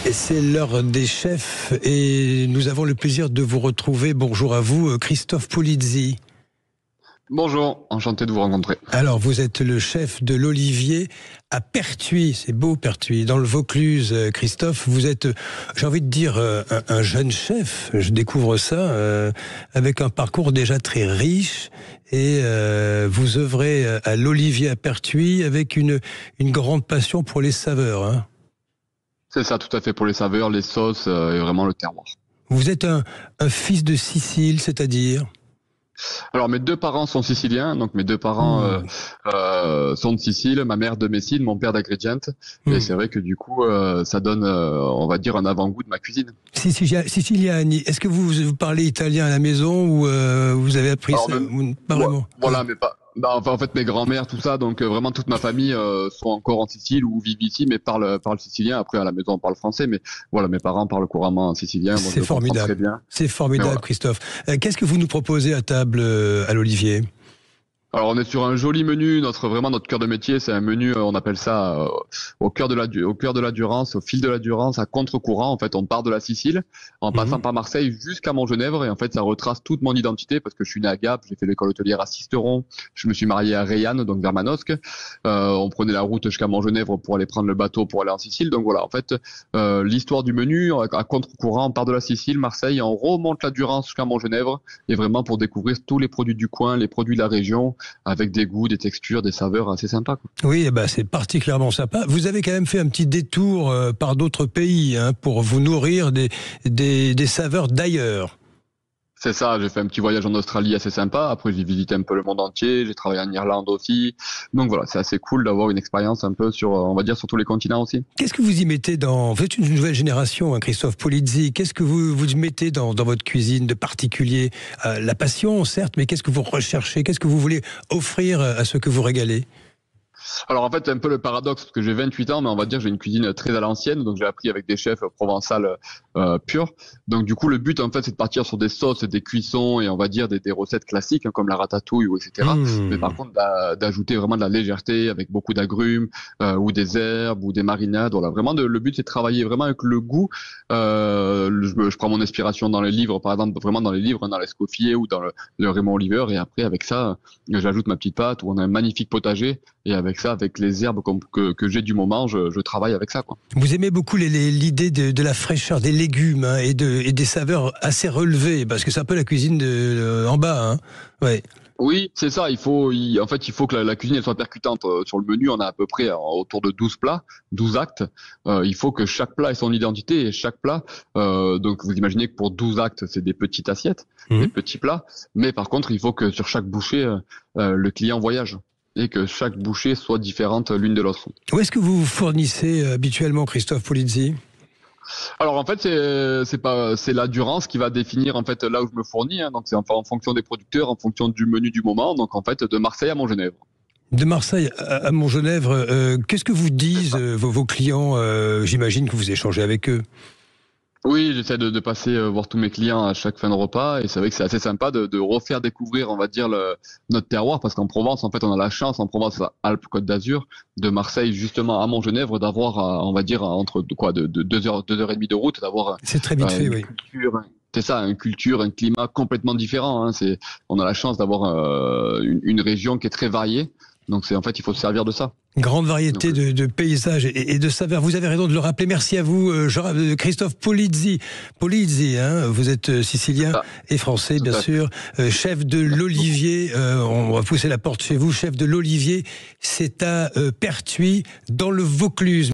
Et c'est l'heure des chefs et nous avons le plaisir de vous retrouver. Bonjour à vous, Christophe Polizzi. Bonjour, enchanté de vous rencontrer. Alors, vous êtes le chef de l'Olivier à Pertuis. C'est beau, Pertuis. Dans le Vaucluse, Christophe, vous êtes, j'ai envie de dire, un jeune chef. Je découvre ça avec un parcours déjà très riche. Et vous œuvrez à l'Olivier à Pertuis avec une grande passion pour les saveurs. Hein. C'est ça, tout à fait, pour les saveurs, les sauces et vraiment le terroir. Vous êtes un fils de Sicile, c'est-à-dire ? Alors, mes deux parents sont siciliens, donc mes deux parents sont de Sicile, ma mère de Messine, mon père d'Agrigente. Et c'est vrai que du coup, ça donne, on va dire, un avant-goût de ma cuisine. Siciliani, est-ce que vous parlez italien à la maison ou vous avez appris ça pas vraiment. Voilà, mais pas. Enfin, en fait, mes grands-mères, tout ça, donc vraiment toute ma famille sont encore en Sicile ou vivent ici, mais parlent sicilien. Après, à la maison, on parle français, mais voilà, mes parents parlent couramment sicilien. Moi, c'est formidable. Très bien. C'est formidable, voilà. Christophe. Qu'est-ce que vous nous proposez à table à l'Olivier ? Alors on est sur un joli menu, notre cœur de métier, c'est un menu, on appelle ça au cœur de la Durance, au fil de la Durance, à contre-courant. En fait, on part de la Sicile, en passant par Marseille jusqu'à Montgenèvre, et en fait, ça retrace toute mon identité parce que je suis né à Gap, j'ai fait l'école hôtelière à Sisteron, je me suis marié à Reillanne, donc vers Manosque. On prenait la route jusqu'à Montgenèvre pour aller prendre le bateau pour aller en Sicile. Donc voilà, en fait, l'histoire du menu, à contre-courant, on part de la Sicile, Marseille, et on remonte la Durance jusqu'à Montgenèvre, et vraiment pour découvrir tous les produits du coin, les produits de la région, avec des goûts, des textures, des saveurs assez sympas. Quoi. Oui, c'est particulièrement sympa. Vous avez quand même fait un petit détour par d'autres pays pour vous nourrir des saveurs d'ailleurs. C'est ça, j'ai fait un petit voyage en Australie assez sympa. Après, j'ai visité un peu le monde entier. J'ai travaillé en Irlande aussi. Donc voilà, c'est assez cool d'avoir une expérience un peu sur, on va dire, sur tous les continents aussi. Qu'est-ce que vous y mettez vous êtes une nouvelle génération, Christophe Polizzi. Qu'est-ce que vous y mettez dans votre cuisine de particulier ? La passion, certes, mais qu'est-ce que vous recherchez ? Qu'est-ce que vous voulez offrir à ceux que vous régalez ? Alors en fait, c'est un peu le paradoxe parce que j'ai 28 ans, mais on va dire que j'ai une cuisine très à l'ancienne, donc j'ai appris avec des chefs provençales purs. Donc du coup, le but en fait, c'est de partir sur des sauces, des cuissons et on va dire des recettes classiques comme la ratatouille ou etc. Mais par contre, d'ajouter vraiment de la légèreté avec beaucoup d'agrumes ou des herbes ou des marinades. Voilà, vraiment le but c'est de travailler vraiment avec le goût. Je prends mon inspiration dans les livres, par exemple, vraiment dans les livres, dans l'Escoffier ou dans le Raymond Oliver, et après avec ça, j'ajoute ma petite pâte où on a un magnifique potager. Et avec ça, avec les herbes que j'ai du moment, je travaille avec ça. Quoi. Vous aimez beaucoup l'idée de la fraîcheur des légumes et des saveurs assez relevées, parce que c'est un peu la cuisine en bas. Hein. Ouais. Oui, c'est ça. Il faut que la cuisine elle soit percutante. Sur le menu, on a à peu près autour de 12 plats, 12 actes. Il faut que chaque plat ait son identité et chaque plat. Donc, vous imaginez que pour 12 actes, c'est des petites assiettes, des petits plats. Mais par contre, il faut que sur chaque bouchée, le client voyage. Et que chaque bouchée soit différente l'une de l'autre. Où est-ce que vous vous fournissez habituellement, Christophe Polizzi ? Alors en fait, c'est la Durance qui va définir en fait là où je me fournis. Hein. Donc c'est en fonction des producteurs, en fonction du menu du moment. Donc en fait, de Marseille à Montgenèvre. De Marseille à Montgenèvre, qu'est-ce que vous disent vos clients ? J'imagine que vous échangez avec eux. Oui, j'essaie de passer voir tous mes clients à chaque fin de repas et c'est vrai que c'est assez sympa de refaire découvrir, on va dire, notre terroir parce qu'en Provence, en fait, on a la chance, en Provence, Alpes-Côte d'Azur, de Marseille justement à Montgenèvre, d'avoir, on va dire, entre de 2 heures et demie de route, d'avoir c'est très vite fait, oui. Culture, c'est ça, une culture, un climat complètement différent. Hein, on a la chance d'avoir une région qui est très variée. Donc en fait, il faut se servir de ça. Grande variété de paysages et de saveurs. Vous avez raison de le rappeler. Merci à vous, Christophe Polizzi. Polizzi, hein, vous êtes sicilien et français, bien sûr. Chef de l'Olivier. On va pousser la porte chez vous. Chef de l'Olivier, c'est à Pertuis, dans le Vaucluse.